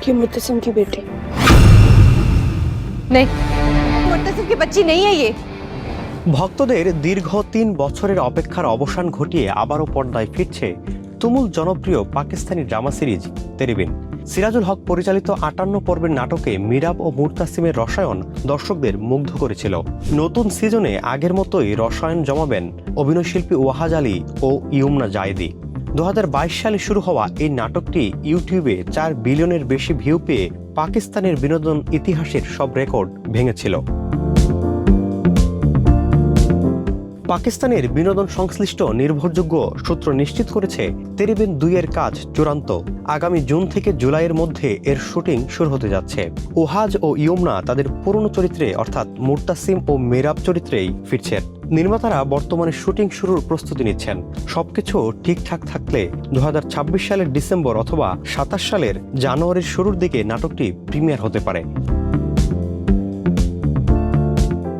ये मुत्तसिम की बेटी नहीं, मुत्तसिम की बच्ची नहीं है ये। ভক্তদের দীর্ঘ ৩ বছরের অপেক্ষার অবসান ঘটিয়ে আবারও পর্দায় ফিরছে তুমুল জনপ্রিয় পাকিস্তানি ড্রামা সিরিজ তেরিবিন। সিরাজুল হক পরিচালিত ৫৮ পর্বের নাটকে মিরাব ও মুরতাসিমের রসায়ন দর্শকদের মুগ্ধ করেছিল। নতুন সিজনে আগের মতোই রসায়ন জমাবেন অভিনয়শিল্পী ওয়াহাজ আলী ও ইয়ুমনা জায়েদি। ২০২২ সালে শুরু হওয়া এই নাটকটি ইউটিউবে ৪ বিলিয়নের বেশি ভিউ পেয়ে পাকিস্তানের বিনোদন ইতিহাসের সব রেকর্ড ভেঙেছিল। পাকিস্তানের বিনোদন সংশ্লিষ্ট নির্ভরযোগ্য সূত্র নিশ্চিত করেছে তেরিবিন ২ এর কাজ চূড়ান্ত। আগামী জুন থেকে জুলাইয়ের মধ্যে এর শুটিং শুরু হতে যাচ্ছে। ওহাজ ও ইয়ুমনা তাদের পুরনো চরিত্রে অর্থাৎ মুরতাসিম ও মিরাব চরিত্রেই ফিরছেন। নির্মাতারা বর্তমানে শুটিং শুরুর প্রস্তুতি নিচ্ছেন। সবকিছু ঠিকঠাক থাকলে ২০২৬ সালের ডিসেম্বর অথবা ২৭ সালের জানুয়ারির শুরুর দিকে নাটকটি প্রিমিয়ার হতে পারে।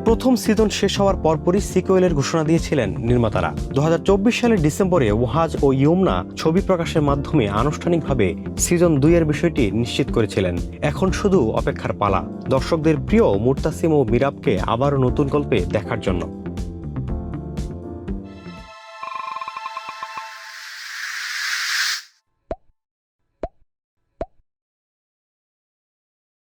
প্রথম সিজন শেষ হওয়ার পরপরই সিকুয়েলের ঘোষণা দিয়েছিলেন নির্মাতারা। ২০২৪ সালের ডিসেম্বরে ওয়াহাজ ও ইয়ুমনা ছবি প্রকাশের মাধ্যমে আনুষ্ঠানিকভাবে সিজন ২ এর বিষয়টি নিশ্চিত করেছিলেন। এখন শুধু অপেক্ষার পালা দর্শকদের প্রিয় মুরতাসিম ও মিরাবকে আবারও নতুন গল্পে দেখার জন্য।